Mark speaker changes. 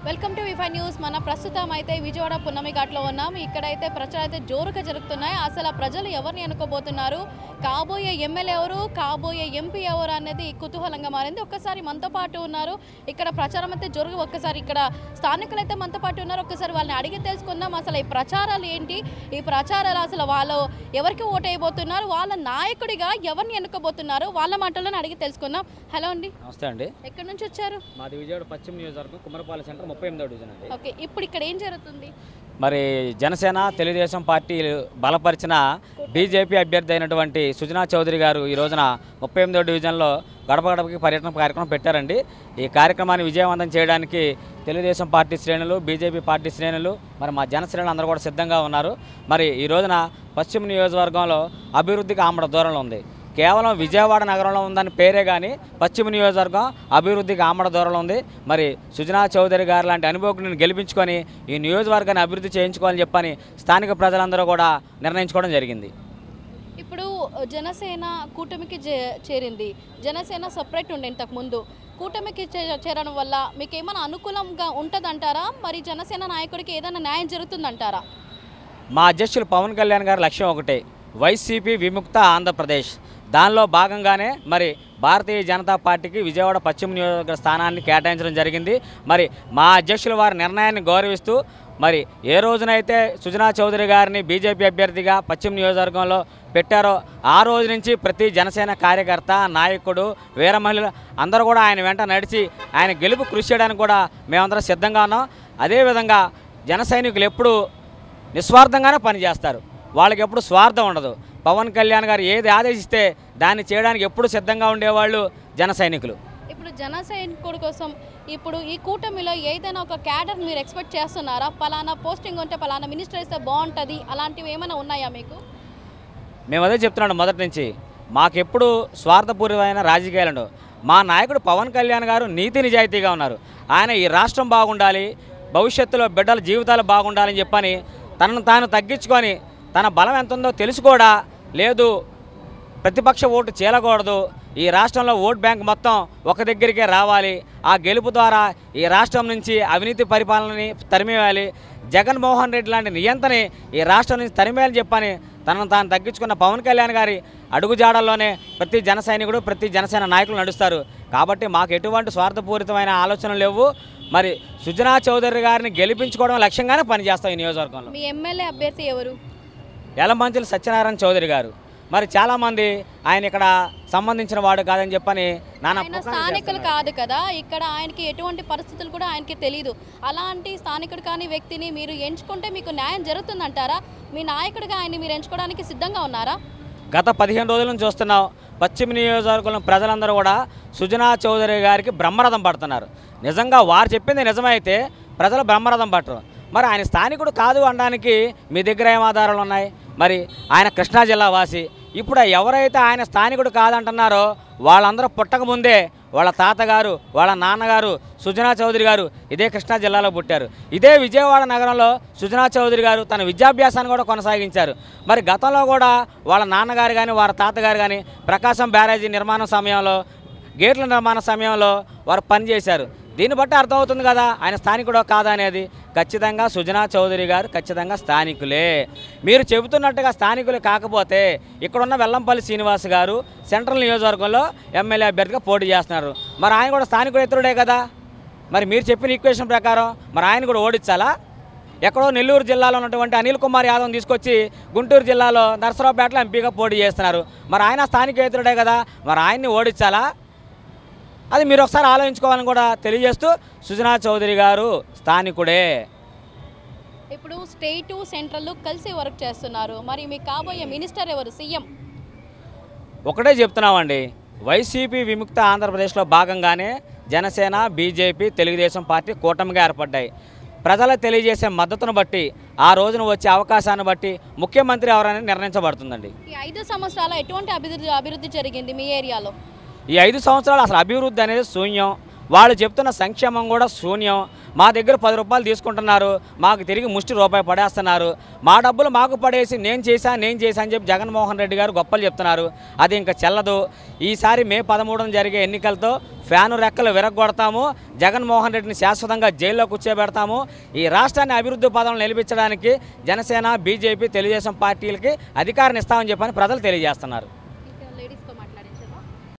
Speaker 1: Welcome to వి5 news. మన ప్రస్తుతం అయితే విజయవాడ పున్నమి ఘాట్లో ఉన్నాం. ఇక్కడైతే ప్రచారం అయితే జోరుగా జరుగుతున్నాయి. అసలు ప్రజలు ఎవరిని ఎన్నుకోబోతున్నారు, కాబోయే ఎమ్మెల్యే ఎవరు, కాబోయే ఎంపీ ఎవరు అనేది కుతూహలంగా మారింది. ఒక్కసారి మనతో పాటు ఉన్నారు, ఇక్కడ ప్రచారం అయితే జోరుగా. ఒక్కసారి ఇక్కడ స్థానికులు అయితే మనతో పాటు ఉన్నారు. ఒక్కసారి వాళ్ళని అడిగి తెలుసుకుందాం. అసలు ఈ ప్రచారాలు ఏంటి, ఈ ప్రచారాలు అసలు వాళ్ళు ఎవరికి ఓటు వేయబోతున్నారు, వాళ్ళ నాయకుడిగా ఎవరిని ఎన్నుకోబోతున్నారు, వాళ్ళ మాటలను అడిగి తెలుసుకుందాం. హలో అండి.
Speaker 2: నమస్తే అండి.
Speaker 1: ఎక్కడి నుంచి వచ్చారు?
Speaker 2: మాది విజయవాడ పశ్చిమ నియోజకవర్గం కుమ్మరపాలెం సెంటర్ 38వ డివిజన్ అండి.
Speaker 1: ఓకే, ఇప్పుడు ఇక్కడ ఏం జరుగుతుంది?
Speaker 2: మరి జనసేన తెలుగుదేశం పార్టీలు బలపరిచిన బీజేపీ అభ్యర్థి అయినటువంటి సుజనా చౌదరి గారు ఈ రోజున 38వ డివిజన్లో గడప గడపకి పర్యటన కార్యక్రమం పెట్టారండి. ఈ కార్యక్రమాన్ని విజయవంతం చేయడానికి తెలుగుదేశం పార్టీ శ్రేణులు, బీజేపీ పార్టీ శ్రేణులు, మరి మా జన శ్రేణులు అందరూ కూడా సిద్ధంగా ఉన్నారు. మరి ఈ రోజున పశ్చిమ నియోజకవర్గంలో అభివృద్ధికి ఆమడ దూరంలో ఉంది. కేవలం విజయవాడ నగరంలో ఉందని పేరే కానీ పశ్చిమ నియోజకవర్గం అభివృద్ధికి ఆమడ దూరంలో ఉంది. మరి సుజనా చౌదరి గారు లాంటి అనుభవకులను గెలిపించుకొని ఈ నియోజకవర్గాన్ని అభివృద్ధి చేయించుకోవాలని చెప్పని స్థానిక ప్రజలందరూ కూడా నిర్ణయించుకోవడం జరిగింది.
Speaker 1: ఇప్పుడు జనసేన కూటమికి చేరింది. జనసేన సపరేట్ ఉండే ఇంతకుముందు. కూటమికి చేరడం వల్ల మీకు ఏమైనా అనుకూలంగా ఉంటుందంటారా? మరి జనసేన నాయకుడికి ఏదైనా న్యాయం జరుగుతుందంటారా?
Speaker 2: మా అధ్యక్షులు పవన్ కళ్యాణ్ గారి లక్ష్యం ఒకటే, వైసీపీ విముక్త ఆంధ్రప్రదేశ్. దానిలో భాగంగానే మరి భారతీయ జనతా పార్టీకి విజయవాడ పశ్చిమ నియోజకవర్గ స్థానాన్ని కేటాయించడం జరిగింది. మరి మా అధ్యక్షుల వారి నిర్ణయాన్ని గౌరవిస్తూ మరి ఏ రోజునైతే సుజనా చౌదరి గారిని బీజేపీ అభ్యర్థిగా పశ్చిమ నియోజకవర్గంలో పెట్టారో ఆ రోజు నుంచి ప్రతి జనసేన కార్యకర్త, నాయకుడు, వీర మహిళలు అందరూ కూడా ఆయన వెంట నడిచి ఆయన గెలుపు కృషి చేయడానికి కూడా మేమందరం సిద్ధంగా ఉన్నాం. అదేవిధంగా జన సైనికులు ఎప్పుడూ నిస్వార్థంగానే పనిచేస్తారు, వాళ్ళకి ఎప్పుడు స్వార్థం ఉండదు. పవన్ కళ్యాణ్ గారు ఏది ఆదేశిస్తే దాన్ని చేయడానికి ఎప్పుడు సిద్ధంగా ఉండేవాళ్ళు జన సైనికులు.
Speaker 1: ఇప్పుడు జన సైనికుడి కోసం ఇప్పుడు ఈ కూటమిలో ఏదైనా ఒక క్యాడర్ మీరు ఎక్స్పెక్ట్ చేస్తున్నారా? పలానా పోస్టింగ్ ఉంటే పలానా మినిస్టర్ ఇస్తే బాగుంటుంది, అలాంటివి ఏమైనా ఉన్నాయా మీకు?
Speaker 2: మేము అదే చెప్తున్నాడు మొదటి నుంచి, మాకెప్పుడు స్వార్థపూరితమైన రాజకీయాలు. మా నాయకుడు పవన్ కళ్యాణ్ గారు నీతి నిజాయితీగా ఉన్నారు. ఆయన ఈ రాష్ట్రం బాగుండాలి, భవిష్యత్తులో బిడ్డల జీవితాలు బాగుండాలని చెప్పని తనను తాను తగ్గించుకొని తన బలం ఎంత ఉందో తెలుసు కూడా లేదు, ప్రతిపక్ష ఓటు చీలకూడదు, ఈ రాష్ట్రంలో ఓట్ బ్యాంక్ మొత్తం ఒక దగ్గరికే రావాలి, ఆ గెలుపు ద్వారా ఈ రాష్ట్రం నుంచి అవినీతి పరిపాలనని తరిమేయాలి, జగన్మోహన్ రెడ్డి లాంటి నియంతని ఈ రాష్ట్రం నుంచి తరిమేయాలని చెప్పని తనను తాను తగ్గించుకున్న పవన్ కళ్యాణ్ గారి అడుగుజాడల్లోనే ప్రతి జన సైనికుడు, ప్రతి జనసేన నాయకులు నడుస్తారు. కాబట్టి మాకు ఎటువంటి స్వార్థపూరితమైన ఆలోచనలు లేవు. మరి సుజనా చౌదరి గారిని గెలిపించుకోవడం లక్ష్యంగానే పనిచేస్తాం ఈ నియోజకవర్గంలో.
Speaker 1: మీ ఎమ్మెల్యే అభ్యర్థి ఎవరు?
Speaker 2: యలమంచిలి సత్యనారాయణ చౌదరి గారు. మరి చాలామంది ఆయన ఇక్కడ సంబంధించిన వాడు కాదని చెప్పని
Speaker 1: స్థానికులు కాదు కదా, ఇక్కడ ఆయనకి ఎటువంటి పరిస్థితులు కూడా ఆయనకి తెలియదు. అలాంటి స్థానికుడు కాని వ్యక్తిని మీరు ఎంచుకుంటే మీకు న్యాయం జరుగుతుందంటారా? మీ నాయకుడిగా ఆయన్ని మీరు ఎంచుకోవడానికి సిద్ధంగా ఉన్నారా?
Speaker 2: గత 15 రోజుల నుంచి చూస్తున్నాం, పశ్చిమ నియోజకవర్గంలో ప్రజలందరూ కూడా సుజనా చౌదరి గారికి బ్రహ్మరథం పడుతున్నారు. నిజంగా వారు చెప్పింది నిజమైతే ప్రజలు బ్రహ్మరథం పట్టరు. మరి ఆయన స్థానికుడు కాదు అనడానికి మీ దగ్గర ఏం ఆధారాలు ఉన్నాయి? మరి ఆయన కృష్ణా జిల్లా వాసి. ఇప్పుడు ఎవరైతే ఆయన స్థానికుడు కాదంటున్నారో వాళ్ళందరూ పుట్టకముందే వాళ్ళ తాతగారు, వాళ్ళ నాన్నగారు సుజనా చౌదరి గారు ఇదే కృష్ణా జిల్లాలో పుట్టారు. ఇదే విజయవాడ నగరంలో సుజనా చౌదరి గారు తన విద్యాభ్యాసాన్ని కూడా కొనసాగించారు. మరి గతంలో కూడా వాళ్ళ నాన్నగారు కానీ వాళ్ళ తాతగారు కానీ ప్రకాశం బ్యారేజీ నిర్మాణం సమయంలో, గేట్ల నిర్మాణ సమయంలో వారు పనిచేశారు. దీన్ని బట్టి అర్థమవుతుంది కదా ఆయన స్థానికుడో కాదా అనేది. ఖచ్చితంగా సుజనా చౌదరి గారు ఖచ్చితంగా స్థానికులే. మీరు చెబుతున్నట్టుగా స్థానికులే కాకపోతే ఇక్కడున్న వెల్లంపల్లి శ్రీనివాస్ గారు సెంట్రల్ నియోజకవర్గంలో ఎమ్మెల్యే అభ్యర్థిగా పోటీ చేస్తున్నారు. మరి ఆయన కూడా స్థానికుడు ఇతరుడే కదా. మరి మీరు చెప్పిన ఈక్వేషన్ ప్రకారం మరి ఆయన కూడా ఓడించాలా? ఎక్కడో నెల్లూరు జిల్లాలో ఉన్నటువంటి అనిల్ కుమార్ యాదవ్ని తీసుకొచ్చి గుంటూరు జిల్లాలో నరసరావుపేటలో ఎంపీగా పోటీ చేస్తున్నారు. మరి ఆయన స్థానికేతరుడే కదా, మరి ఆయన్ని ఓడించాలా? అది మీరు ఒకసారి ఆలోచించుకోవాలని కూడా తెలియజేస్తూ సుజనా చౌదరి గారు స్థానికుడే.
Speaker 1: ఇప్పుడు స్టేటు సెంట్రల్ కలిసి వర్క్ చేస్తున్నారు. మరి మీకు కాబోయే మినిస్టర్ ఎవరు, సీఎం?
Speaker 2: ఒకటే చెప్తున్నామండి, వైసీపీ విముక్త ఆంధ్రప్రదేశ్లో భాగంగానే జనసేన, బీజేపీ, తెలుగుదేశం పార్టీ కూటమిగా ఏర్పడ్డాయి. ప్రజలకు తెలియజేసే మద్దతును బట్టి, ఆ రోజున వచ్చే అవకాశాన్ని బట్టి ముఖ్యమంత్రి ఎవరనేది నిర్ణయించబడుతుందండి.
Speaker 1: ఈ 5 సంవత్సరాల ఎటువంటి అభివృద్ధి జరిగింది మీ ఏరియాలో?
Speaker 2: ఈ 5 సంవత్సరాలు అసలు అభివృద్ధి అనేది శూన్యం. వాళ్ళు చెప్తున్న సంక్షేమం కూడా శూన్యం. మా దగ్గర 10 రూపాయలు తీసుకుంటున్నారు, మాకు తిరిగి ముష్టి రూపాయి పడేస్తున్నారు, మా డబ్బులు మాకు పడేసి నేను చేశా అని చెప్పి జగన్మోహన్ రెడ్డి గారు గొప్పలు చెప్తున్నారు. అది ఇంకా చెల్లదు. ఈసారి మే 13న జరిగే ఎన్నికలతో ఫ్యాను రెక్కలు విరగొడతాము, జగన్మోహన్ రెడ్డిని శాశ్వతంగా జైల్లో కూర్చోబెడతాము. ఈ రాష్ట్రాన్ని అభివృద్ధి పదంలో నిలిపించడానికి జనసేన, బీజేపీ, తెలుగుదేశం పార్టీలకి అధికారాన్ని ఇస్తామని చెప్పని ప్రజలు తెలియజేస్తున్నారు.